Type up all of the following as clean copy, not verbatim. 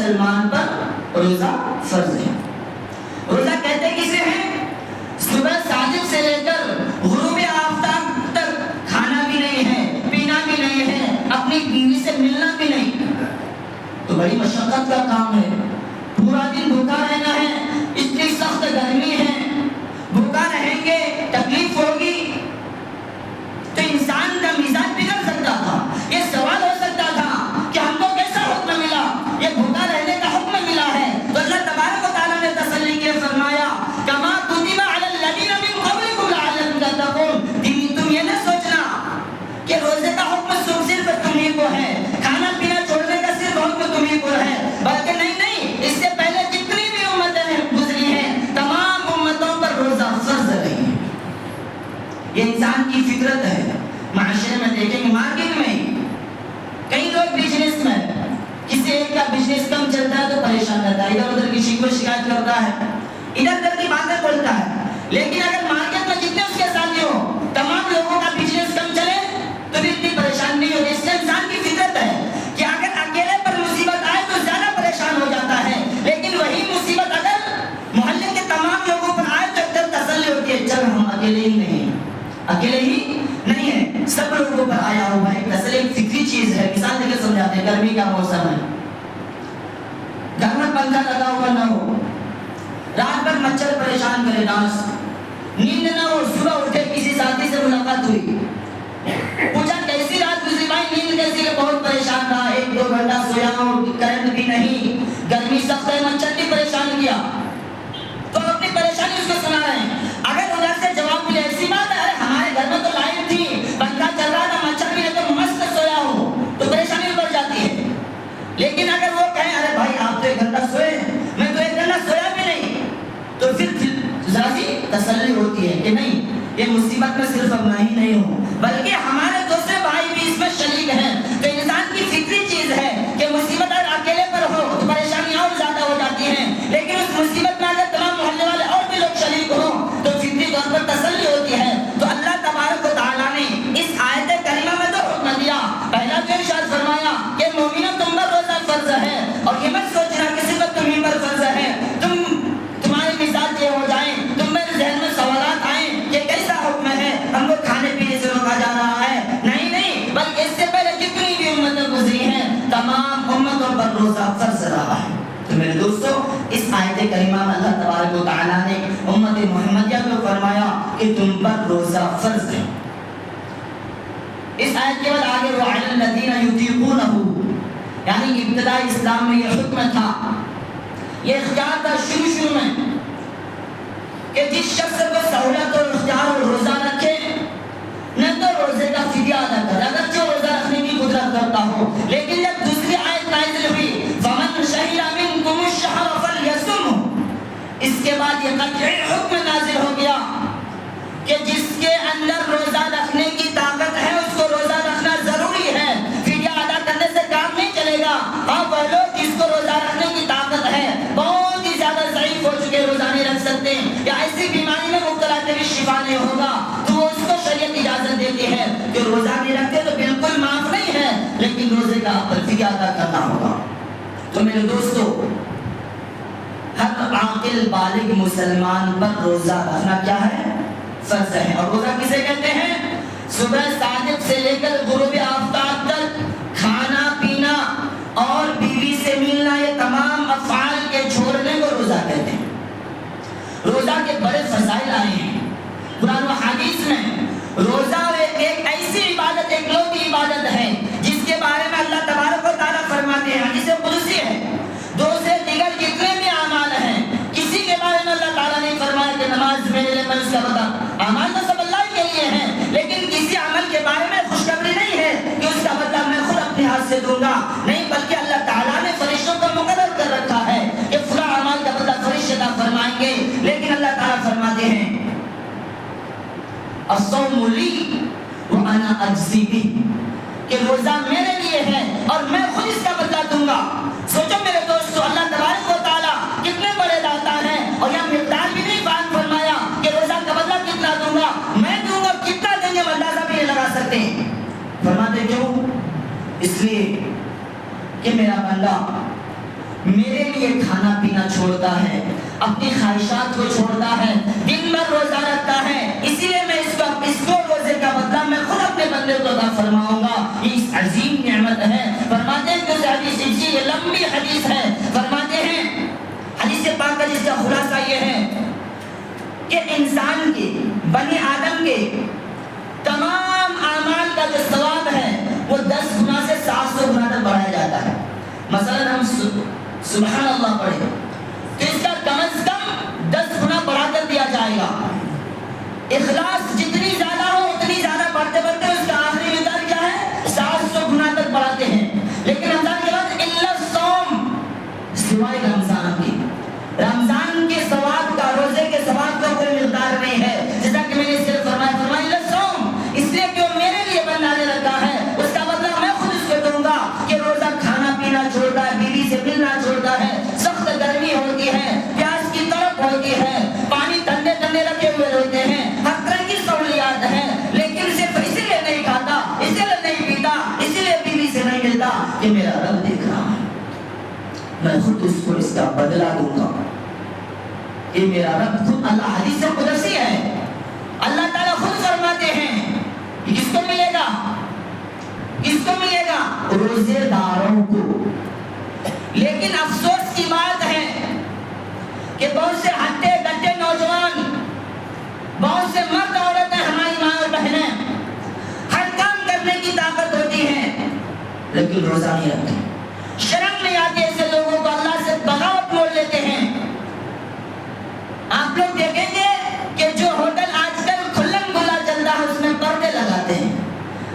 مسلمان پر روزہ فرض ہے۔ روزہ کہتے کسے ہیں؟ صبح صادق سے لے کر غروب آفتاب تک کھانا بھی نہیں ہے، پینا بھی نہیں ہے، اپنی بیوی سے ملنا بھی نہیں، تو بڑی مشقت کا کام ہے۔ پورا دن بھوکا رہنا ہے، اتنی سخت گرمی ہے، بھوکا رہیں گے، تکلیف ہوگی، تو انسان کا مزاج بگڑ سکتا تھا۔ یہ سوال ہو سکتا تھا کہ ہم کو کیسا حکم ملا؟ یہ بھوکا رہنے کا حکم ملا ہے، تو اللہ تبارک و تعالیٰ نے تسلی کے فرمایا کما کتب علی الذین من قبلکم لعلکم تتقون۔ تم یہ نہ سوچنا کہ روزے کا حکم صرف تمہیں کو ہے، کھانا پینا چھوڑنے کا صرف حکم تمہیں کو ہے، بلکہ نہیں، اس سے پہلے جتنی بھی امتیں گزری ہیں تمام امتوں پر روزہ فرض رہی ہے۔ یہ انسان کی فطرت ہے۔ معاشرے میں دیکھیں گے، مارکیٹ میں کئی لوگ بزنس میں کسی ایک کا بزنس کم چلتا ہے تو پریشان رہتا ہے، ادھر ادھر کسی کو شکایت کرتا ہے، ادھر ادھر کی باتیں بولتا ہے۔ لیکن اگر مارکیٹ میں جتنے اس کے ساتھی ہو تمام لوگوں کا بزنس کم چلے تو بھی اتنی پریشان نہیں ہوتی۔ اس سے انسان کی فطرت ہے کہ اگر اکیلے پر مصیبت آئے تو زیادہ پریشان ہو جاتا ہے، لیکن وہی مصیبت اگر محلے کے تمام لوگوں پر آئے تو ایک تسلی ہوتی ہے، چل ہم اکیلے ہی نہیں ہے، سب لوگوں پر آیا ہوا ہے۔ تسلی ایک فکری چیز ہے۔ مثال دے کے سمجھاتے ہیں، گرمی کا موسم ہے، گھر میں پنکھا لگا ہوا نہ ہو، رات بھر مچھر پریشان کرے، ڈانس نیند نہ ہو، صبح اٹھے کسی ساتھی سے ملاقات ہوئی، پوچھا کیسی رات گزری بھائی، نیند کیسی ہے؟ بہت پریشان رہا، 1-2 گھنٹہ سویا ہوں، کرنٹ بھی نہیں، گرمی سخت ہے، مچھر بھی پریشان کیا، تو اپنی پریشانی اس کو سنا رہے ہیں۔ اگر ادھر سے جواب ملے ایسی بات ہے، ارے ہمارے گھر میں تو لائٹ تھی، پنکھا چل رہا تھا، مچھر بھی ہے تو مست سویا ہوں، تو پریشانی بڑھ جاتی ہے۔ لیکن اگر وہ کہیں ارے بھائی آپ تو 1 گھنٹہ سوئے، میں تو 1 گھنٹہ سویا بھی نہیں، تو پھر ذرا سی تسلی ہوتی ہے کہ نہیں، یہ مصیبت میں صرف میں ہی نہیں ہوں بلکہ ہمارے دوسرے بھائی بھی اس میں شریک ہیں۔ تو انسان کی فطری چیز ہے کہ مصیبت اگر اکیلے پر ہو تو پریشانیاں اور زیادہ ہو جاتی ہیں، لیکن اس مصیبت میں اگر تمام محلے والے اور بھی لوگ شریک ہوں تو فطری طور پر تسلی ہوتی ہے۔ تو اللہ تبارک و تعالیٰ نے اس آیت کریمہ میں تو حکم دیا، پہلا تو ارشاد فرمایا کہ مومنوں تم پر روزہ فرض ہے، اور یہ مت سوچنا کسی پر تمہیں پر فرض ہے، تمہارے مزاج یہ ہو جائیں، تم میرے ذہن میں سوالات آئیں کہ کیسا حکم ہے، ہم کو کھانے پینے سے روکا جا رہا ہے، نہیں، بلکہ اس سے پہلے جتنی بھی امتیں گزری ہیں تمام امتوں پر روزہ فرض رہا ہے۔ تو میرے دوستو، اس آیت کریمہ میں اللہ تبارک و تعالیٰ نے امت محمدیہ کو فرمایا کہ تم پر روزہ فرض ہے۔ اس آیت کے بعد آگے وَعَلَى الَّذِينَ يُطِيقُونَهُ، یعنی ابتدائی اسلام میں یہ حکم تھا، یہ اختیار تھا شروع میں کہ جس شخص کو سہولت اور اختیار اور روزہ رکھے نہ تو روزے کا فدیہ ادا کرے، اگرچہ روزہ رکھنے کی قدرت کرتا ہو، لیکن جب دوسری آیت نازل ہوئی فَمَنْ شَهِدَ مِنْكُمُ الشَّهْرَ فَلْيَصُمْهُ، اس کے بعد یہ قطعی حکم نازل ہو گیا کہ جس کے اندر روزہ رکھنے کی طاقت ہے اس کو روزہ رکھنا ضروری ہے، فدیہ ادا کرنے سے کام نہیں چلے گا۔ ہاں وہ لوگ جس کو روزہ رکھنے کی طاقت ہے، بہت ہی زیادہ ضعیف ہو چکے، روزہ نہیں رکھ سکتے، یا ایسی بیماری میں مبتلا کہ بھی شفا نہیں ہوگا، تو وہ اس کو شریعت اجازت دیتی ہے کہ روزہ نہیں رکھتے تو بالکل معاف نہیں ہے، لیکن روزے کا آپ پر فدیہ ادا کرنا ہوگا۔ تو میرے دوستو، ہر عاقل بالغ مسلمان پر روزہ رکھنا کیا ہے؟ فرض ہے۔ اور روزہ کسے کہتے ہیں؟ صبح صادق سے لے کر غروب آفتاب تک کھانا پینا اور بیوی سے ملنا، یہ تمام افعال کے چھوڑنے کو روزہ کہتے ہیں۔ روزہ کے بڑے فضائل آئے ہیں قرآن و حدیث میں۔ روزہ ایک ایسی عبادت، ایک لوتی عبادت ہے جس کے بارے میں اللہ تبارک و تعالیٰ فرماتے ہیں، حدیث قدسی ہے، دوسرے دیگر جتنے بھی اعمال ہیں کسی کے بارے میں اللہ تعالیٰ نے فرمایا کہ نماز میرے لیے، میں اس کا بدلہ، اعمال تو سب اللہ کے لیے ہیں، لیکن کسی عمل کے بارے میں خوشخبری نہیں ہے کہ اس کا بدلہ میں خود اپنے ہاتھ سے دوں گا، نہیں، بلکہ اللہ تعالیٰ نے فرشتوں کو مقرر کر رکھا ہے کہ فلاں اعمال کا بدلہ فرشتے عطا فرمائیں گے، لیکن اللہ تعالیٰ فرماتے ہیں الصوم لی وانا اجزی بہ، کہ روزہ میرے لیے ہے اور میں خود اس کا بدلہ دوں گا۔ سوچو میرے دوستو، اللہ تبارک و تعالیٰ کتنے بڑے داتا ہیں، اور یہ مقدار بھی نہیں بیان فرمایا کہ روزہ کا بدلہ کتنا دوں گا، میں دوں گا، کتنا دیں گے اندازہ بھی نہیں لگا سکتے۔ فرماتے کیوں؟ اس لیے کہ میرا بندہ میرے لیے کھانا پینا چھوڑتا ہے، اپنی خواہشات کو چھوڑتا ہے، دن بھر روزہ رکھتا ہے، اسی لیے میں اس کو روزے کا بدلہ میں خود اپنے بندے کو عطا فرماؤں گا۔ یہ عظیم نعمت ہے۔ فرماتے ہیں کہ حدیث یہ لمبی حدیث ہے، فرماتے ہیں حدیث پاک کا جس کا خلاصہ یہ ہے کہ انسان کے، بنی آدم کے تمام اعمال کا جو ثواب ہے وہ 10 گنا سے 700 گنا تک بڑھایا جاتا ہے۔ مثلا ہم سبحان اللہ پڑھیں تو اس کا کم از کم 10 گنا بڑھا کر دیا جائے گا۔ اخلاص جتنی زیادہ ہو اتنی زیادہ بڑھتے بڑھتے اس کا آخری مقدار کیا ہے؟ 700 گنا تک بڑھاتے ہیں۔ لیکن رمضان کے بعد الا الصوم، سوائے رمضان کی، رمضان کے ثواب کا، روزے کے ثواب کا کوئی مقدار نہیں ہے۔ جیسا کہ میں نے صرف فرمایا الا الصوم، اس لیے کہ وہ میرے لیے بنا نے رکھا ہے، اس کا بدلہ میں خود اس کو دوں گا۔ کہ روزہ کھانا پینا چھوڑتا ہے، بیوی سے ملنا چھوڑتا ہے، سخت گرمی ہوتی ہے، پیاس کی تڑپ ہوتی ہے، پانی ٹھنڈے ٹھنڈے رکھے ہوئے ہوتے ہیں، ہر طرح کی سہولیات ہیں، لیکن صرف اسی لیے نہیں کھاتا، اسی لیے نہیں پیتا، اسی لیے بیوی سے نہیں ملتا کہ میرا رب دیکھ رہا ہے، میں خود اس کو اس کا بدلہ دوں گا۔ کہ میرا رب خود، اللہ حدیث قدسی ہے، اللہ تعالیٰ خود فرماتے ہیں کہ کس کو ملے گا؟ کس کو ملے گا؟ روزے داروں کو۔ لیکن افسوس کی بات ہے کہ بہت سے ہٹے گٹے نوجوان، بہت سے مرد عورتیں، ہماری ماں اور بہنیں ہر کام کرنے کی طاقت ہوتی ہے لیکن روزہ نہیں رکھتے۔ شرم نہیں آتی ایسے لوگوں کو، اللہ سے بغاوت موڑ لیتے ہیں۔ آپ لوگ دیکھیں گے کہ جو ہوٹل آج کل کھلم کھلا چلتا ہے اس میں پردے لگاتے ہیں،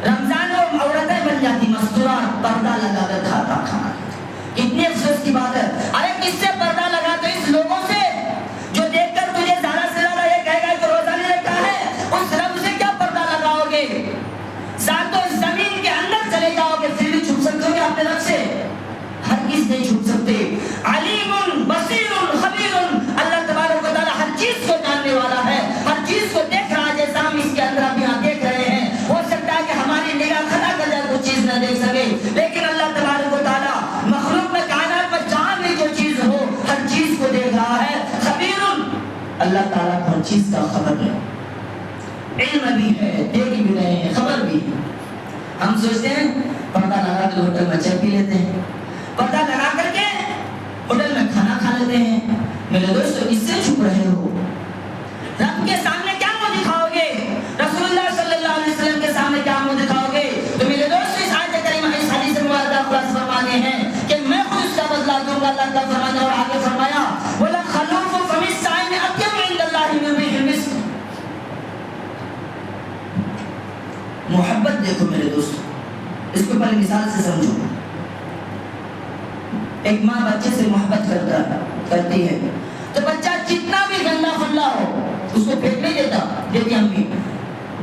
رمضان میں عورتیں بن جاتی مستورات، پردہ لگا کر کھانا۔ کتنی افسوس کی بات ہے۔ ارے کس سے پردہ لگاتے؟ اس لوگوں سے جو دیکھ کر تجھے زیادہ سے زیادہ یہ کہے گا کہ روزہ نہیں رکھا ہے، اس رب سے کیا پردہ لگاؤ گے؟ ساتوں زمین کے اندر چلے جاؤ گے پھر بھی چھپ سکتے ہو گے اپنے رب سے؟ ہرگز نہیں چھپ سکتے۔ علیم بصیر خبیر، اللہ تبارک و تعالی ہر چیز کو جاننے والا ہے، ہر چیز کو دیکھ رہا ہے، جیسا ہم اس کے اندر ابھی دیکھ رہے ہیں۔ ہو سکتا ہے کہ ہماری نگاہ خطا کر جائے، کوئی چیز نہ دیکھ سکے، لیکن اللہ تبارک و تعالی مخلوق میں، کائنات میں جہاں بھی جو چیز ہو ہر چیز کو دیکھ رہا ہے۔ خبیر، اللہ تعالیٰ ہر چیز کا خبر ہے، علم بھی ہے، دیکھ بھی رہے ہیں، خبر بھی ہے۔ ہم سوچتے ہیں پردہ لگا کر ہوٹل میں چائے پی لیتے ہیں، پردہ لگا کر کے ہوٹل میں کھانا کھا لیتے ہیں۔ میرے دوستو اس سے چھپ رہے ہو؟ رب کے سامنے کیا منہ دکھاؤ گے؟ رسول اللہ صلی اللہ علیہ وسلم کے سامنے کیا منہ دکھاؤ گے؟ تو میرے دوستو اس آیت کریمہ، اس حدیث مبارکہ خلاص فرماتے ہیں کہ میں خود اس کا بدلہ دوں گا۔ اللہ تعالیٰ فرماتا ہے اور آگے فرمایا وَلَخَلُوفُ فَمِ الصَّائِمِ أَطْيَبُ عِندَ اللَّهِ مِن رِيحِ الْمِسْكِ۔ محبت دیکھو میرے دوستو، اس کو پہلے مثال سے سمجھو۔ ایک ماں بچے سے محبت کرتی ہے تو بچہ جتنا بھی گندا فندا ہو اس کو پھینک نہیں دیتا، دیتی امی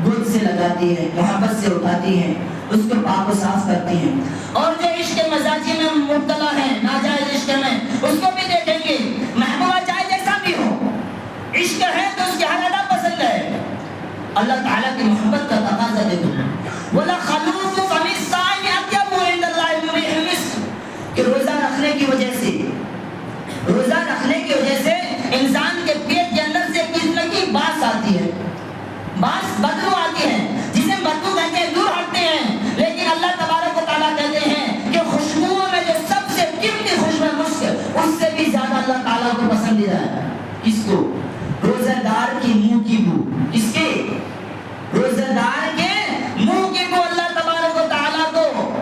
گود سے لگاتی ہے، محبت سے اٹھاتی ہے، اس کو پاک و صاف کرتی ہیں۔ اور جو عشق مزاجی میں مبتلا ہے، ناجائز عشق میں، اس کو بھی دیکھیں گے، محبوبہ چاہے جیسا بھی ہو، عشق ہے تو اس کی ہر ادا پسند ہے۔ اللہ تعالیٰ کی محبت کا تقاضا دیکھو، وَلَخَلُوفُ فَمِ الصَّائِمِ أَطْيَبُ عِندَ اللَّهِ مِن رِيحِ الْمِسْكِ، کہ روزہ رکھنے کی وجہ سے، روزہ رکھنے کی وجہ سے انسان کے پیٹ کے اندر سے قسم کی باس آتی ہے، باس بدبو آتی ہے، جسے بدبو کہتے ہیں، دور ہٹتے ہیں۔ لیکن اللہ تبارک و تعالیٰ کہتے ہیں کہ خوشبوؤں میں جو سب سے قیمتی خوشبو ہے مسک، اس سے بھی زیادہ اللہ تعالیٰ کو پسندیدہ ہے۔ کس کو؟ روزہ دار کی منہ کی بو۔ کس کے؟ روزہ دار کے منہ کی بو اللہ تبارک و تعالیٰ کو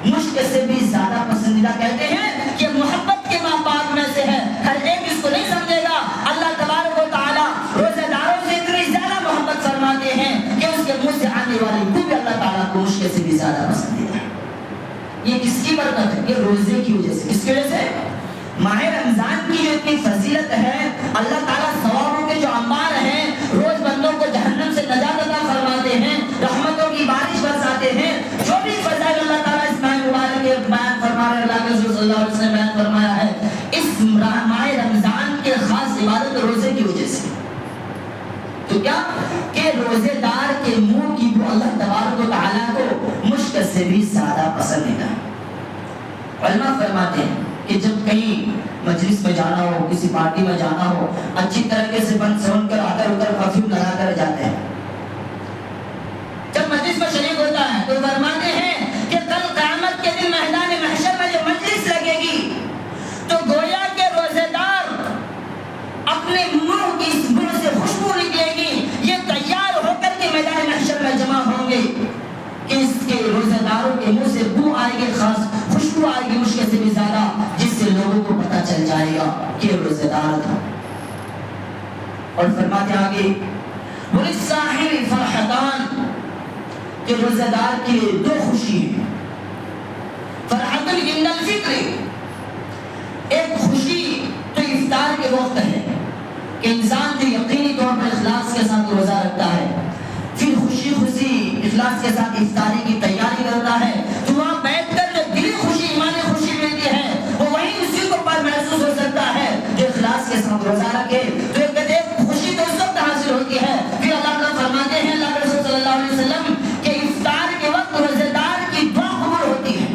مشک سے بھی زیادہ پسندیدہ کہتے ہیں کہ محبت کے مابعد میں سے ہے۔ ہر ایک اس کو نہیں سمجھے گا، اللہ تبارک و تعالیٰ روزہ داروں سے اتنی زیادہ محبت فرماتے ہیں کہ اس کے منہ سے آنے والی بو بھی اللہ تعالیٰ کو مشک سے بھی زیادہ پسندیدہ ہے۔ یہ کس کی برکت ہے؟ یہ روزے کی وجہ سے۔ کس کی وجہ سے؟ ماہ رمضان کی جو اتنی فضیلت ہے، اللہ تعالیٰ ثوابوں کے جو انبار ہیں، روز بندوں کو جہنم سے نجات عطا فرماتے ہیں، رحمتوں کی بارش برساتے ہیں، جو بھی فضائل اللہ تعالیٰ اس ماہ مبارک کے بیان فرما رہے ہیں، اللہ کے رسول صلی اللہ علیہ وسلم بیان فرمایا ہے، اس ماہ رمضان کے خاص عبادت روزے کی وجہ سے۔ تو کیا کہ روزے دار کے منہ کی بو اللہ تبارک و تعالیٰ کو مشک سے بھی زیادہ پسندیدہ ہے۔ علماء فرماتے ہیں کہ کہ جب کہیں مجلس میں جانا ہو، کسی پارٹی میں جانا ہو، اچھی طریقے سے بن سن کر ادھر ادھر پرفیوم لگا کر جاتے ہیں. جب مجلس میں شریک ہوتا ہے تو فرماتے ہیں کہ کل قیامت کے دن میدان محشر میں جو مجلس لگے گی تو گویا کے روزے دار اپنے منہ سے خوشبو نکلے گی، یہ تیار ہو کر کے میدان محشر میں جمع ہوں گے کہ اس کے روزے داروں کے منہ سے بو آئے گی، خاص خوشبو آئے گی مشکل سے بھی زیادہ، جس سے لوگوں کو پتہ چل جائے گا کہ روزے دار تھا. اور فرماتے آگے وَلِلسَّاحِرِ فَرْحَتَانِ کہ روزے دار کے لیے دو خوشی ہیں. فرحۃ عند الفطر، ایک خوشی تو افطار کے وقت ہے کہ انسان جو یقینی طور پر اخلاص کے ساتھ روزہ رکھتا ہے، پھر خوشی اخلاص کے ساتھ افطاری کی تیاری کرتا ہے، تو وہاں بیٹھ کر جو دلی خوشی ایمانی خوشی ملتی ہے وہ وہی اسی کو پر محسوس ہو سکتا ہے جو اخلاص کے ساتھ روزہ رکھے. تو ایک خوشی تو اس وقت حاصل ہوتی ہے. پھر اللہ تعالیٰ فرماتے ہیں اللہ کے رسول صلی اللہ علیہ وسلم کہ افطار کے وقت روزے دار کی دعا قبول ہوتی ہے.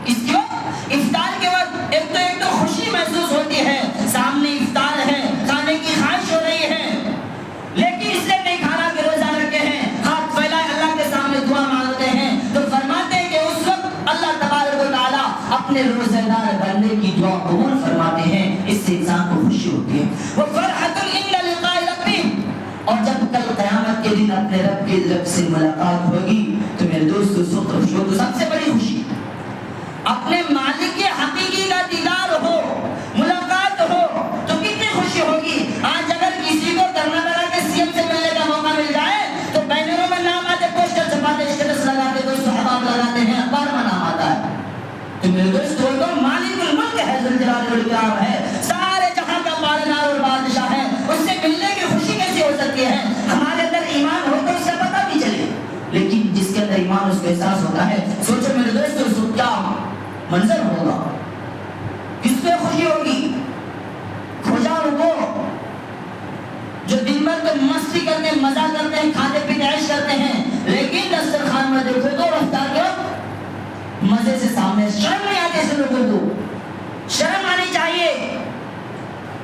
اس کے وقت افطار کے وقت ایک تو خوشی محسوس ہوتی ہے، سامنے افطار ہے، کھانے کی خواہش ہو رہی ہے، لیکن اس لیے نہیں کھانا کہ روزہ رکھے ہیں، ہاتھ پھیلائے اللہ کے سامنے دعا مانگتے ہیں. تو فرماتے ہیں کہ اس وقت اللہ تبارک و تعالیٰ اپنے روزہ دار بندے کی دعا قبول فرماتے ہیں. اس سے انسان کو خوشی ہوتی ہے. وہ فرحۃ عند لقاء ربہ، اور جب کل قیامت کے دن اپنے رب سے ملاقات ہوگی تو میرے دوستو سب سے بڑی خوشی اپنے مالک حقیقی کا دیدار ہو، ملاقات ہو تو کتنی خوشی ہوگی. آج اگر کسی کو کرناٹک کے سی ایم سے ملنے کا موقع مل جائے تو بینروں میں نام آتے، پوسٹر چھپاتے، اسٹیٹس لگاتے، دوست احباب لگاتے ہیں، اخبار میں نام آتا ہے. تو میرے دوستو مالک الملک ہے، ذوالجلال والاکرام ہے، سارے جہاں کا پالنہار اور بادشاہ ہے، اس سے ملنے کی خوشی کیسی ہو سکتی ہے؟ ہمارے اندر ایمان ہو تو اس سے پتہ بھی چلے، لیکن جس کے اندر ایمان اس کو احساس ہوتا ہے. سوچو میرے دوستو اس کو کیا منظر ہوگا، کس پہ خوشی ہوگی. کھوجا وہ جو دن بھر تو مستی کرتے ہیں، مزہ کرتے ہیں، کھاتے پیتے عیش کرتے ہیں، لیکن دسترخوان میں دیکھو تو رفتار کے مزے سے سامنے شرم نہیں آتی. ایسے لوگوں کو شرم آنی چاہیے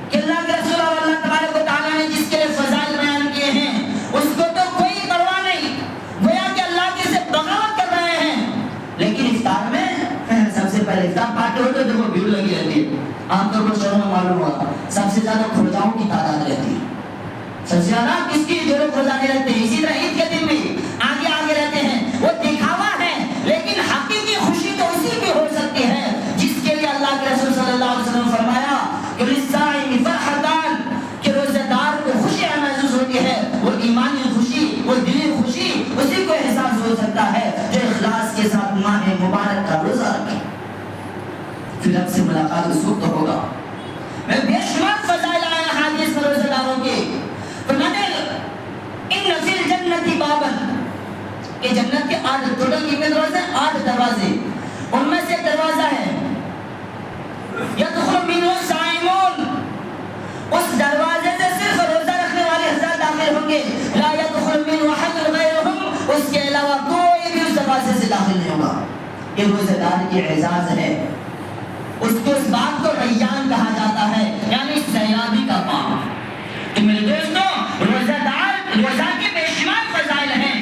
کہ اللہ کے رسول اور اللہ تبارک و تعالیٰ نے جس کے لیے فضائل بیان کیے ہیں اس کو تو کوئی پرواہ نہیں، گویا کہ اللہ کے سے بغاوت کر رہے ہیں. لیکن افطار میں سب سے پہلے افطار پارٹی ہوتے دیکھو بھیڑ لگی رہتی ہے. عام طور پر شہروں میں معلوم ہوگا سب سے زیادہ کھوجاؤں کی تعداد رہتی ہے. سب سے زیادہ کس کی جو لوگ کھوجاتے رہتے ہیں. اسی طرح عید کے دن بھی آگے رہتے ہیں. وہ دکھاوا ہے، لیکن حقیقی خوشی تو اسی کی ہو سکتی ہے جس کے لیے اللہ کے رسول صلی اللہ علیہ وسلم فرمایا کہ للصائم فرحتان، کہ روزے دار کو خوشی محسوس ہوتی ہے. وہ ایمانی خوشی، وہ دلی خوشی اسی کو احساس ہو سکتا ہے جو اخلاص کے ساتھ ماہ مبارک کا روزہ رکھے. پھر رب سے ملاقات اس وقت ہوگا. میں بے شمار فضائل آئے ہیں حدیث میں روزے داروں کے. فرماتے ان فی الجنت بابا، کہ جنت کے 8 ٹوٹل کتنے دروازے؟ 8 دروازے. ان میں سے دروازہ ہے یدخل منہ الصائمون، اس دروازے سے صرف روزہ رکھنے والے حضرات داخل ہوں گے. لا يدخل منہ احد غیرهم، اس کے علاوہ کوئی بھی اس دروازے سے داخل نہیں ہوگا. یہ روزہ دار کی اعزاز ہے. اس کو اس بات کو ریان کہا جاتا ہے، یعنی سیلابی کا باغ. تو میرے دوستو روزہ کے بے شمار فضائل ہیں.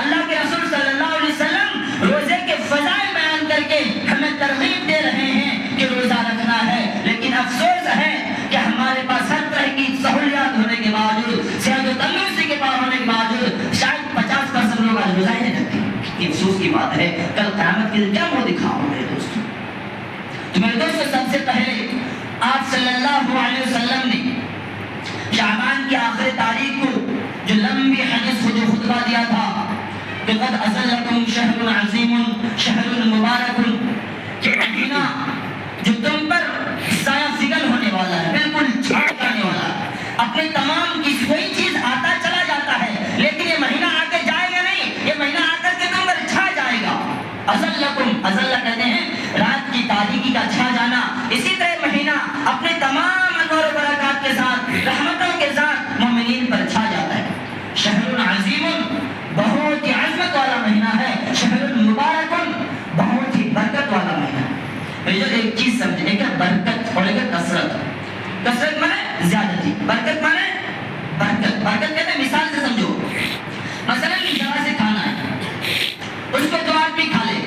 اللہ کے رسول صلی اللہ علیہ وسلم روزے کے فضائل بیان کر کے ہمیں ترغیب دے رہے ہیں کہ روزہ رکھنا ہے. لیکن افسوس ہے کہ ہمارے پاس ہر طرح کی سہولیات ہونے کے باوجود، صحت و تندرستی کے پاس ہونے کے باوجود شاید 50% لوگ آج روزہ نہیں رکھتے. یہ افسوس کی بات ہے. کل قیامت کے دن کیا منہ دکھاؤ میرے دوستوں. تو میرے دوستوں سب سے پہلے آپ صلی اللہ علیہ وسلم نے شعبان کی آخری تاریخ کو جو لمبی حدیث کو جو خطبہ دیا تھا کہ قد اذلکم شہر عظیم شہر مبارک، کہ مہینہ جو تم پر سایہ فگن ہونے والا ہے، بالکل چھا جانے والا ہے. اپنے تمام کی کوئی چیز آتا چلا جاتا ہے، لیکن یہ مہینہ آ کے جائے گا نہیں، یہ مہینہ آ کر کے تم پر چھا جائے گا. اذلکم، اذلہ کہتے ہیں رات کی تاریکی کا چھا جانا. اسی طرح مہینہ اپنے تمام انوار و برکات کے ساتھ، رحمتوں کے ساتھ مومنین پر چھا جاتا ہے. شہر عظیم، بہت ہی عظمت والا مہینہ ہے. شہر مبارک، بہت ہی برکت والا مہینہ. سمجھے. ایک ہے برکت اور ایک ہے کثرت. کثرت مانے زیادتی, برکت مانے برکت. برکت کہتے ہیں مثال سے سمجھو, مثلا ذرا سے کھانا ہے, اس کو 2 آدمی کھا لے,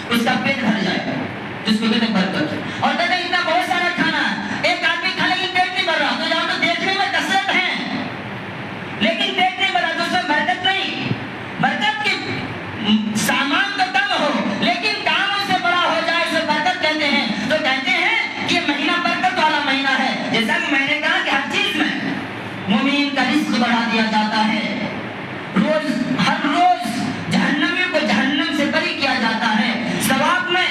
اس کا پیٹ بھر جائے, جس کو کہتے ہیں برکت. اور کہتے ہیں اتنا بہت سارا کھانا ہے, ایک آدمی کھا لیکن پیٹ نہیں بھر رہا, تو جہاں تو دیکھنے میں کثرت ہے لیکن پیٹ نہیں بھرا, تو اس میں برکت نہیں. برکت کی سامان تو کم ہو لیکن کام اس سے بڑا ہو جائے, اسے برکت کہتے ہیں. تو کہتے ہیں کہ مہینہ برکت والا مہینہ ہے. جیسا کہ میں نے کہا کہ ہر چیز میں مومن کا رزق بڑھا دیا جاتا ہے, ہر روز جہنمیوں کو جہنم سے بری کیا جاتا ہے, ثواب میں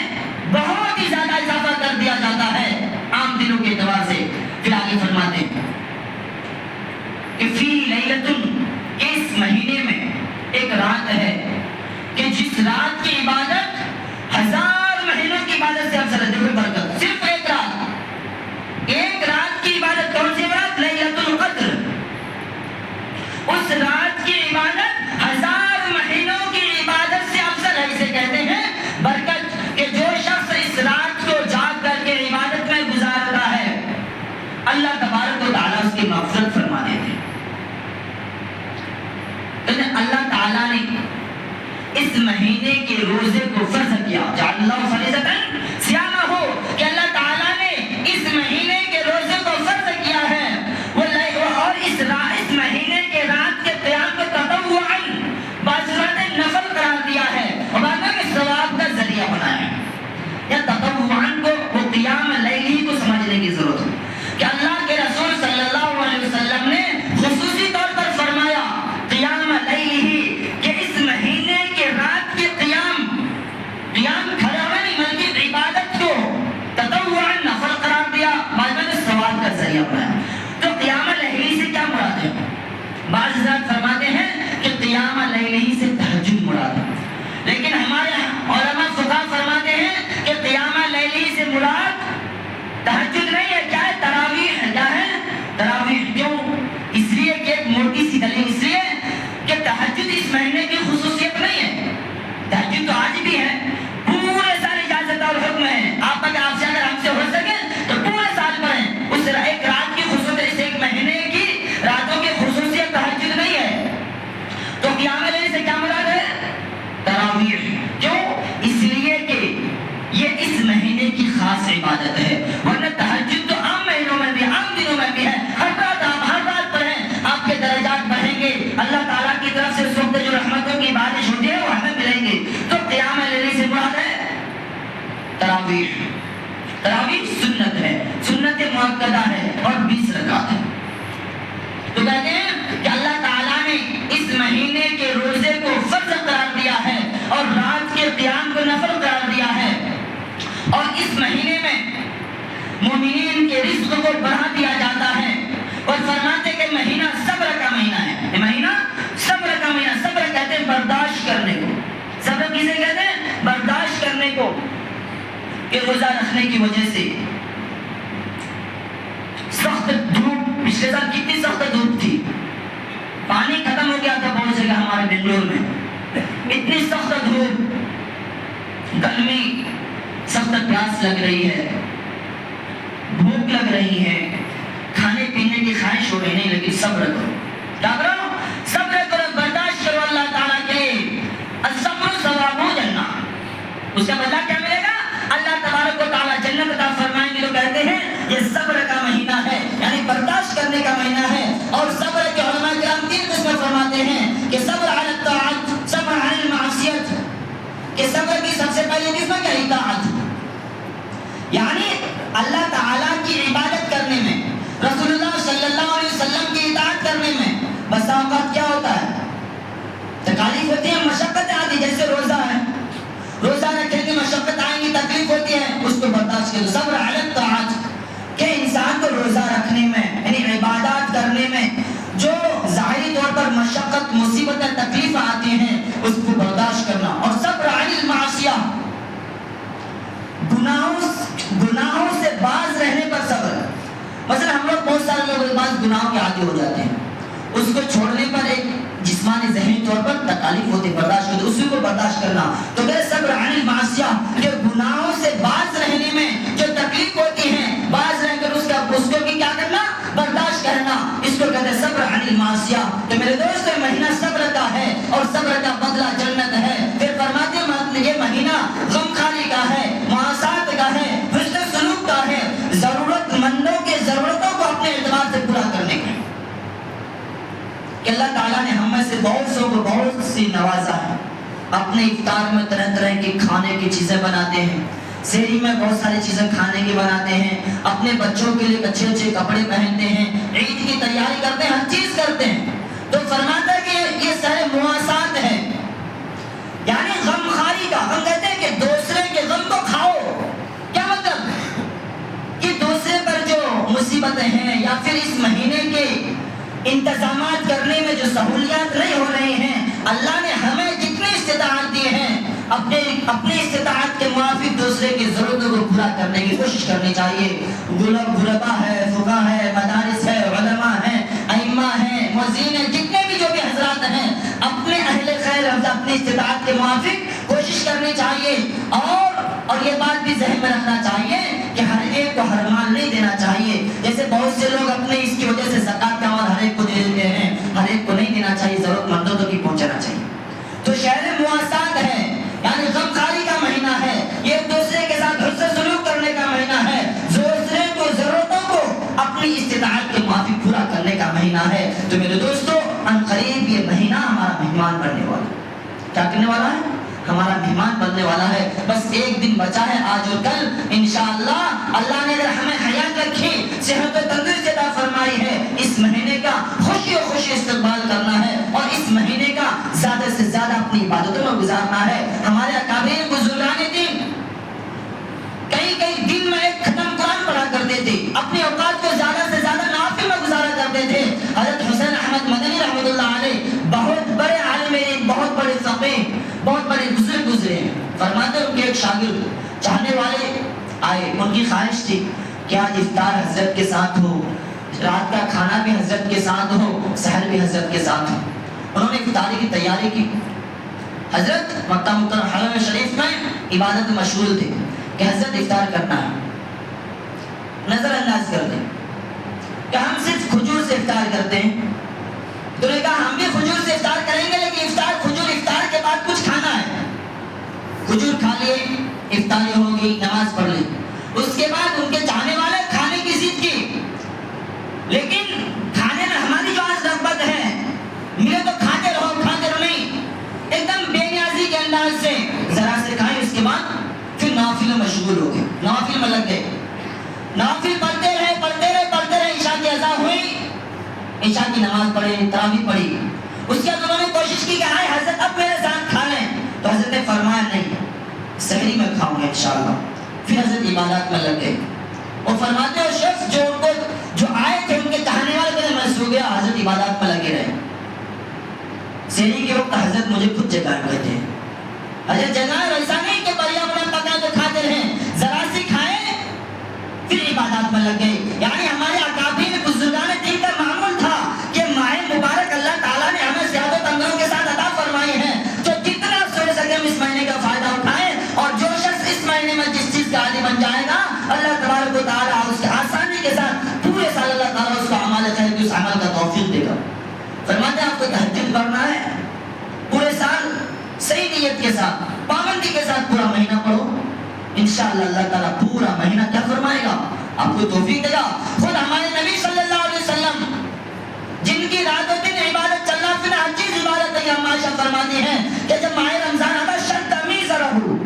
بہت ہی زیادہ اضافہ کر دیا جاتا ہے عام دنوں کے اعتبار سے. پھر آگے فرماتے ہیں کہ فی لیلۃ, اس مہینے میں ایک رات ہے کہ جس رات کی عبادت 1000 مہینوں کی عبادت سے افضل ہے. دیکھو برکت, صرف ایک رات, ایک رات کی عبادت. کون سی رات؟ لیلۃ القدر. اس رات کی عبادت 1000 مہینوں کی عبادت سے افضل ہے. اسے کہتے ہیں برکت, کہ جو شخص اس رات کو جاگ کر کے عبادت میں گزارتا ہے اللہ تبارک و تعالیٰ اس کی مغفرت فرما دیتے ہیں. اللہ تعالیٰ نے اس مہینے کے روزے کو فرض کیا, جعل اللہ فریضۃ صیامہ, کہ اللہ تعالیٰ نے اس مہینے کے روزے کو فرض کیا ہے, اور اس مہینے کے رات کے قیام کو تطوعاً باصورت نفل قرار دیا ہے, اور بعد میں ثواب کا ذریعہ بنایا ہے. یا تطوعاً کو وہ قیام لیلی کو سمجھنے کی ضرورت ہے کہ اللہ کے رسول صلی اللہ علیہ وسلم نے خصوصی طور پر فرمایا قیام لیلی, کہ اس مہینے کے رات کے قیام کھڑے ہوئے نہیں بلکہ عبادت کو تطوعاً نفل قرار دیا, بعد میں ثواب کا ذریعہ بنایا. تو قیام لیلی سے کیا مراد ہے؟ بعض حضرات فرماتے ہیں کہ قیام لیلی سے تہجد مراد ہے, لیکن ہمارے علماء فقہاء فرماتے ہیں کہ قیام لیلی سے مراد تہجد نہیں ہے. کیا ہے؟ تراویح ہے. کیا ہے؟ تراویح. کیوں؟ اس لیے کہ ایک موٹی سی دلیل, اس لیے کہ تہجد اس مہینے کی خصوصیت نہیں ہے. تہجد تو آج بھی ہے, پورے سال اجازت اور حکم ہے. آپ اگر آپ سے ہم سے ہو سکے تو پورے سال پڑھیں. اس ایک رات کی خصوصیت, اس ایک مہینے کی راتوں کی خصوصیت تہجد نہیں ہے. تو قیام لیلی سے کیا مراد ہے؟ تراویح. کیوں؟ اس لیے کہ یہ اس مہینے کی خاص عبادت ہے, ورنہ تہجد تو عام مہینوں میں بھی, عام دنوں میں بھی ہے. ہر رات پڑھیں, آپ کے درجات بڑھیں گے. اللہ تعالیٰ کی طرف سے اس وقت جو رحمتوں کی بارش ہوتی ہے وہ ہمیں ملیں گے. تو قیام لیلی سے مراد ہے تراویح. تراویح سنت ہے, سنت مؤکدہ ہے, اور 20 رکعت ہے. تو کہتے ہیں کہ اللہ تعالیٰ نے اس مہینے کے روزے کو فرض قرار دیا ہے اور رات کے قیام کو نفل قرار دیا ہے, اور اس مہینے میں مومنین کے رزق کو بڑھا دیا جاتا ہے. اور فرماتے کہ مہینہ صبر کا مہینہ ہے. یہ مہینہ صبر کا مہینہ. صبر کہتے ہیں برداشت کرنے کو. صبر کسے کہتے ہیں؟ برداشت کرنے کو. کہ روزہ رکھنے کی وجہ سے سخت دھوپ, پچھلے سال کتنی سخت دھوپ تھی, پانی ختم ہو گیا تھا بہت جگہ ہمارے بنگلور میں. اتنی سخت دھوپ, گرمی, سخت پیاس لگ رہی ہے, بھوک لگ رہی ہے, کھانے پینے کی خواہش ہو رہی نہیں, لیکن صبر کرو. کیا کرو؟ صبر کرو, برداشت کرو اللہ تعالیٰ کے لیے. الصبر ثواب جنہ, اس کا بدلہ کیا ملے گا؟ اللہ تبارک و تعالیٰ جنت عطا فرمائیں گے. تو کہتے ہیں یہ صبر کا مہینہ ہے, یعنی برداشت کرنے کا مہینہ ہے. اور صبر کے علماء کرام 3 قسم فرماتے ہیں کہ صبر علی الطاعت, صبر علی المعصیت, کہ صبر کی سب سے پہلی قسم کیا؟ اطاعت. یعنی اللہ تعالیٰ کی عبادت کرنے میں, رسول اللہ صلی اللہ علیہ وسلم کی اطاعت کرنے میں بس اوقات کیا ہوتا ہے؟ تکالیف ہوتی ہے, مشقت آتی, جیسے روزہ ہے, روزہ رکھنے کی مشقت آئیں گی, تکلیف ہوتی ہے, اس کو برداشت کرو. صبر علی الطاعت, کہ انسان کو روزہ رکھنے میں یعنی عبادات کرنے میں جو ظاہری طور پر مشقت, مصیبتیں, تکلیف آتی ہیں اس کو برداشت کرنا. اور صبر علی المعصیہ, گناہوں سے باز رہنے پر صبر. مثلا ہم لوگ بہت سارے لوگ بعض گناہوں کے عادی ہو جاتے ہیں, اس کو چھوڑنے پر ایک جسمانی ذہنی طور پر تکالیف ہوتی, برداشت ہوتی, اسی کو برداشت کرنا. تو کہ صبر علی المعصیہ, کہ گناہوں سے باز رہنے میں جو تکلیف سے نوازا ہے. اپنے افطار میں طرح طرح کے کھانے کی چیزیں بناتے ہیں, سحری میں بہت ساری چیزیں کھانے کی بناتے ہیں, اپنے بچوں کے لیے اچھے اچھے کپڑے پہنتے ہیں, عید کی تیاری کرتے ہیں, ہر چیز کرتے ہیں. تو فرماتا ہے کہ یہ سارے مواسات ہے, یعنی غم خاری کا. ہم کہتے ہیں کہ دوسرے کے غم کو کھاؤ, کیا مطلب کہ دوسرے پر جو مصیبتیں ہیں یا پھر اس مہینے کے انتظامات کرنے میں جو سہولیات نہیں ہو رہے ہیں, اللہ نے ہمیں جتنے استطاعت دیے ہیں اپنے استطاعت کے موافق دوسرے کی ضرورتوں کو پورا کرنے کی کوشش کرنی چاہیے. غربا ہے, فقہ ہے, مدارس ہے, علماء ہیں, ائمہ ہیں, مؤذنین ہیں, جتنے بھی جو بھی حضرات ہیں, اپنے اہل خیر اپنی استطاعت کے موافق کوشش کرنی چاہیے. اور یہ بات بھی ذہن میں رکھنا چاہیے کہ ہر ایک کو ہر مال نہیں دینا چاہیے. جیسے بہت سے لوگ اپنے اس کی وجہ سے زکات کا مال ہر ایک کو دے دیتے ہیں, ہر ایک کو نہیں دینا چاہیے, ضرورت مندوں تک ہی پہنچانا چاہیے. تو شہر مواسات ہے, یعنی غم خاری کا مہینہ ہے, یہ ایک دوسرے کے ساتھ حسن سلوک کرنے کا مہینہ ہے, دوسرے کو ضرورتوں کو اپنی استطاعت کے موافق پورا کرنے کا مہینہ ہے. تو میرے دوستو, ان قریب یہ مہینہ ہمارا مہمان بننے والا ہے. کیا کرنے والا ہے؟ ہمارا مہمان بننے والا ہے. بس ایک دن بچا ہے, آج اور کل انشاءاللہ. اللہ نے اگر ہمیں حیات رکھی, صحت و تندرستی عطا فرمائی ہے, اس مہینے کا خوشی استقبال کرنا ہے اور اس مہینے کا زیادہ سے زیادہ اپنی عبادتوں میں گزارنا ہے. ہمارے اکابر بزرگان دین کئی دن میں ایک ختم قرآن پڑھا کرتے تھے, اپنے اوقات کو زیادہ سے زیادہ نافل میں گزارا کرتے تھے. حضرت حسین احمد مدنی رحمۃ اللہ علیہ بہت بڑے عالم دین, بہت بڑے فقیہ, بہت بڑے بزرگ گزرے ہیں. فرماتے ہیں ان کے ایک شاگرد چاہنے والے آئے, ان کی خواہش تھی کہ آج افطار حضرت کے ساتھ ہو, رات کا کھانا بھی حضرت کے ساتھ ہو, سحر بھی حضرت کے ساتھ ہو. انہوں نے افطاری کی تیاری کی. حضرت مکہ مکرمہ حرم شریف میں عبادت میں مشغول تھے کہ حضرت افطار کرنا ہے. نظر انداز کر دیں کہ ہم صرف کھجور سے افطار کرتے ہیں. تو نے کہا ہم بھی کھجور سے افطار کریں گے, لیکن کھجور افطار کے بعد کچھ کھانا ہے. کھجور کھا لیے, افطاری ہوگی, نماز پڑھ لی. اس کے بعد ان کے چاہنے والے کھانے کی ضد کی, لیکن کھانے میں ہماری جو آج رغبت ہے, ملے تو کھاتے رہو نہیں, ایک دم بے نیازی کے انداز سے ذرا سے کھائیں. اس کے بعد پھر نوافل میں مشغول ہو گئے, نوافل میں لگ گئے, نوافل پڑھتے رہے. عشاء کی اذان ہوئی, عشاء کی نماز پڑھی, تراویح پڑھی. اس کے بعد انہوں نے کوشش کی کہ آئے حضرت اب میرے ساتھ کھا لیں. تو حضرت نے فرمایا نہیں, سحری میں کھاؤں گا انشاءاللہ. پھر حضرت عبادات میں لگ گئے. اور فرماتے ہیں شخص جو آئے تھے ان کے چاہنے والے کے میں سو گیا, حضرت عبادات میں لگے رہے. سحری کے وقت حضرت مجھے خود جگائے ہوئے تھے. حضرت جگائے, ایسا نہیں کہ بڑھیا بڑا پکا تو کھاتے رہیں, ذرا سی کھائے پھر عبادات میں لگ گئے. یعنی ہمارے اکابر بزرگان دین کا معمول تھا کہ ماہ مبارک اللہ تعالیٰ نے ہمیں صحت و تندرستی کے ساتھ عطا فرمائی ہے, تو جتنا سو سکے ہم اس مہینے کا فائدہ اٹھائیں. اور جو شخص اس مہینے میں جس چیز کا عادی بن جائے گا, اللہ تبارک و تعالیٰ اس کے آسانی کے ساتھ پورے سال اللہ تعالیٰ اس کو اعمال خیر کی اس عمل کا توفیق دے گا. فرماتے ہیں آپ کو تہجد پڑھنا ہے, پورے سال صحیح نیت کے ساتھ, پابندی کے ساتھ پورا مہینہ پڑھو, انشاءاللہ اللہ تعالیٰ پورا مہینہ کیا فرمائے گا, آپ کو توفیق دے گا. خود ہمارے نبی صلی اللہ علیہ وسلم جن کی رات و دن عبادت چلنا پھرنا ہر چیز عبادت ہے, ہم عائشہ فرماتی ہیں کہ جب ماہ رمضان آتا شد میزرہو,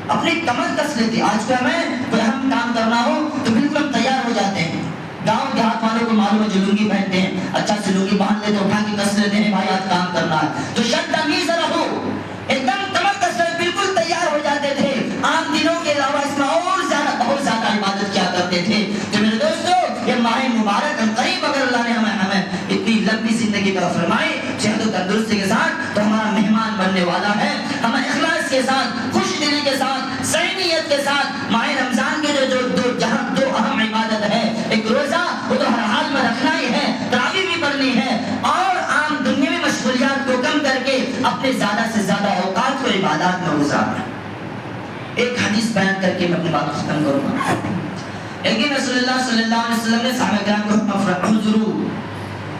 اپنی کمر کس لیتے. آج کو ہمیں کوئی اہم کام کرنا ہو تو بالکل ہم تیار ہو جاتے ہیں. گاؤں دیہات والوں کو معلوم ہے جو لنگی پہنتے ہیں, اچھا سے لنگی باندھ لیتے, اٹھا کے کس لیتے ہیں, بھائی آج کام کرنا ہے. تو شد میزرہو, ایک دم کمر کس لیتے, بالکل تیار ہو جاتے تھے. عام دنوں کے علاوہ اس میں اور زیادہ بہت زیادہ عبادت کیا کرتے تھے. تو میرے دوستو, یہ ماہ مبارک قریب اگر اللہ نے ہمیں اتنی لمبی زندگی کا فرمائی صحت و تندرستی کے ساتھ, تو ہمارا مہمان بننے والا ہے. ہمیں اخلاص کے ساتھ, خوش دلی کے ساتھ, صحیح نیت کے ساتھ ماہ رمضان کے جو دو اہم عبادت ہے, ایک روزہ وہ تو ہر حال میں رکھنا ہی ہے, تراویح بھی پڑھنی ہے, اور عام دنیاوی مشغولیات کو کم کر کے اپنے زیادہ سے زیادہ اوقات کو عبادات میں گزارنا ہے. ایک حدیث بیان کر کے میں اپنی بات ختم کروں گا. ایک دن رسول اللہ صلی اللہ علیہ وسلم نے صحابہ کرام کو حضور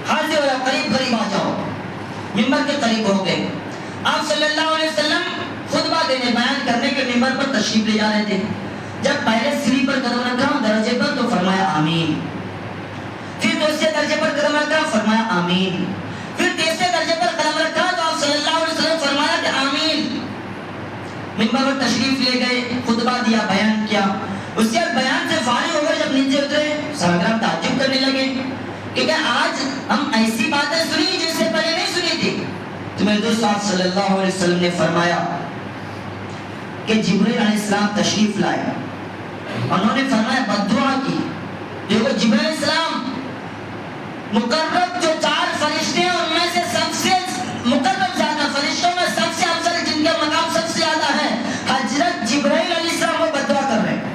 حاضر ہو جاؤ, قریب آ جاؤ. منبر کے قریب ہو گئے. آپ صلی اللہ علیہ وسلم خطبہ دینے, بیان کرنے کے منبر پر تشریف لے جا رہے تھے. جب پہلے سیڑھی پر قدم رکھا درجے پر تو فرمایا آمین. پھر دوسرے درجے پر قدم رکھا, فرمایا آمین. پھر تیسرے درجے پر قدم رکھا تو آپ صلی اللہ علیہ وسلم منبر پر تشریف لے گئے، خطبہ دیا، بیان کیا. اس کے بعد بیان سے فارغ ہو کر جب نیچے اترے صحابہ کرام تعجب کرنے لگے کہ کیا آج ہم ایسی باتیں سنی جن سے پہلے نہیں سنی تھی. تو میرے دوست آپ صلی اللہ علیہ وسلم نے فرمایا کہ جبرائیل علیہ السلام تشریف لائے. انہوں نے فرمایا بد دعا کی. دیکھو جبرائیل علیہ السلام مقرب جو 4 فرشتے ہیں ان میں سے سب سے مقرب زیادہ فرشتوں میں سب سے افضل جن کا مقام سب سے زیادہ ہے حضرت جبرائیل علیہ السلام وہ بد دعا کر رہے ہیں.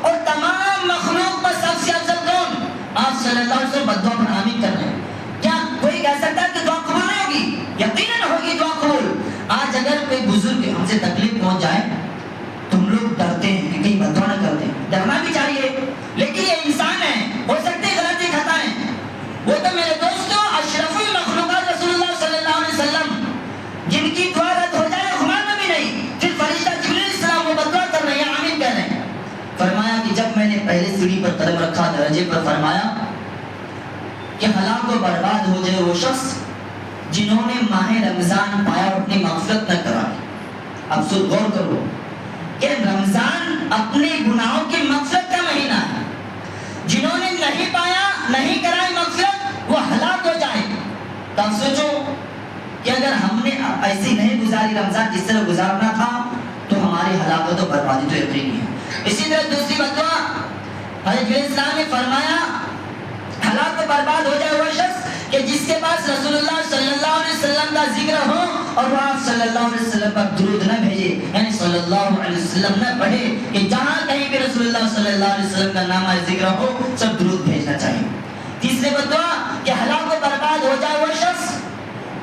اور تمام مخلوق میں سب سے افضل کون؟ آپ صلی اللہ علیہ وسلم بد دعا پر آمین کر رہے ہیں. کیا کوئی کہہ سکتا ہے کہ دعا قبول نہیں ہوگی؟ یقیناً ہوگی دعا قبول. آج اگر کوئی بزرگ ہم سے تکلیف پہنچ جائے تو ہم لوگ ڈرتے ہیں کہ کہیں بد دعا نہ کر دیں. ڈرنا بھی چاہیے لیکن یہ انسان ہے، ہو سکتے ہیں غلطی خطائیں. وہ تو میرے دوستوں اشرف المخلوقات رسول اللہ صلی اللہ علیہ وسلم جن کی دعا رد ہو جائے گمان میں بھی نہیں، پھر فرشتہ جبرائیل علیہ السلام وہ بد دعا کر رہے ہیں، آمین کہہ رہے ہیں. فرمایا کہ جب میں نے پہلے سیڑھی پر قدم رکھا درجے پر، فرمایا کہ ہلاک و برباد ہو جائے وہ شخص جنہوں نے ماہ رمضان پایا اور اپنی مغفرت نہ کرائی. اب سو غور کرو کہ رمضان اپنے گناہوں کی مغفرت کا مہینہ ہے. جنہوں نے نہیں پایا، نہیں کرائی مغفرت، وہ ہلاک ہو جائیں. تب سوچو کہ اگر ہم نے ایسی نہیں گزاری رمضان جس طرح گزارنا تھا تو ہماری ہلاکت و بربادی تو یقینی ہے. اسی طرح دوسری بدعا حضرت اسلام نے فرمایا ہلاک و برباد ہو جائے وہ شخص کہ جس کے پاس رسول اللہ صلی اللہ علیہ وسلم کا ذکر ہو اور وہ آپ صلی اللہ علیہ وسلم پر درود نہ بھیجے، یعنی صلی اللہ علیہ وسلم نہ پڑھے. کہ جہاں کہیں بھی رسول اللہ صلی اللہ علیہ وسلم کا نام ذکر ہو سب درود بھیجنا چاہیے. تیسرے بدعا کہ ہلاک و برباد ہو جائے وہ شخص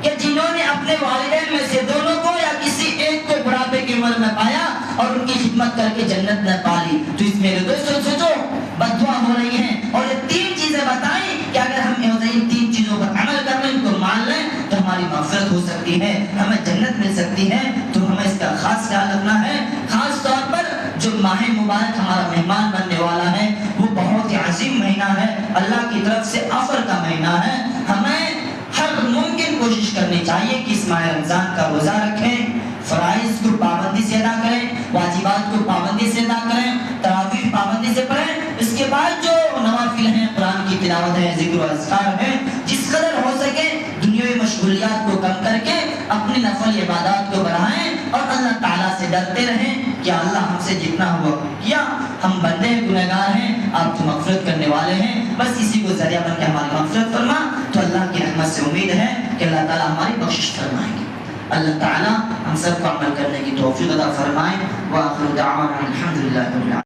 کہ جنہوں نے اپنے والدین میں سے دونوں کو یا کسی ایک کو بڑھاپے کی عمر میں پایا اور ان کی خدمت کر کے جنت نہ پالی. تو اس میرے دوستوں سوچو بدعا ہو رہی ہیں اور یہ 3 چیزیں بتائیں کہ اگر ہم ان 3 چیزوں پر عمل کر لیں، ان کو مان لیں تو ہماری مغفرت ہو سکتی ہے، ہمیں جنت مل سکتی ہے. تو ہمیں اس کا خاص خیال رکھنا ہے. خاص طور پر جو ماہ مبارک ہمارا مہمان بننے والا ہے وہ بہت ہی عظیم مہینہ ہے، اللہ کی طرف سے عفو کا مہینہ ہے. ہمیں ہر ممکن کوشش کرنی چاہیے کہ اس ماہ رمضان کا روزہ رکھیں، فرائض کو پابندی سے ادا کریں، واجبات کو پابندی سے ادا کریں، تراویح پابندی سے پڑھیں. اس کے بعد جو نوافل ہیں، قرآن کی تلاوت ہے، ذکر و اذکار ہے، جس قدر ہو سکے دنیاوی مشغولیات کو کم کر کے اپنی نفل عبادات کو بڑھائیں اور اللہ تعالیٰ سے ڈرتے رہیں کہ اللہ ہم سے جتنا ہوا کیا، ہم بندے گنہگار ہیں، آپ تو مغفرت کرنے والے ہیں. بس اسی کو ذریعہ بن کے ہماری مغفرت فرما. تو اللہ کی رحمت سے امید ہے کہ اللہ تعالیٰ ہماری بخشش فرمائیں گے. اللہ تعالیٰ ہم سب کو عمل کرنے کی توفیق عطا فرمائیں. وآخر دعوانا الحمدللہ رب العالمین.